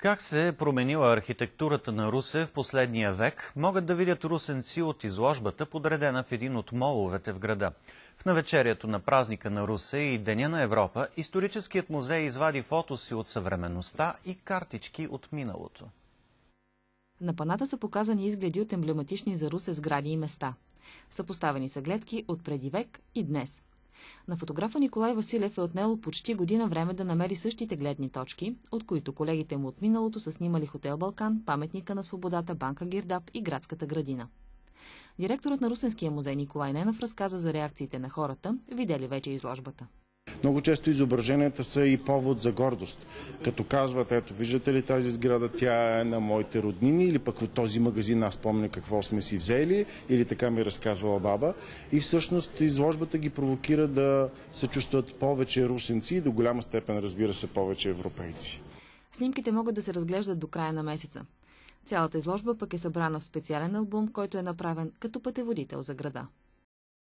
Как се е променила архитектурата на Русе в последния век, могат да видят русенци от изложбата, подредена в един от моловете в града. В навечерието на празника на Русе и Деня на Европа, историческият музей извади фотоси от съвременността и картички от миналото. На паната са показани изгледи от емблематични за Русе сгради и места. Съпоставени са гледки от преди век и днес. На фотографа Николай Василев е отнело почти година време да намери същите гледни точки, от които колегите му от миналото са снимали хотел Балкан, паметника на свободата, банка Гирдап и градската градина. Директорът на Русенския музей Николай Ненов разказа за реакциите на хората, видели вече изложбата. Много често изображенията са и повод за гордост. Като казват, ето виждате ли тази сграда, тя е на моите роднини, или пък в този магазин аз помня какво сме си взели, или така ми разказвала баба. И всъщност изложбата ги провокира да се чувстват повече русенци и до голяма степен, разбира се, повече европейци. Снимките могат да се разглеждат до края на месеца. Цялата изложба пък е събрана в специален албум, който е направен като пътеводител за града.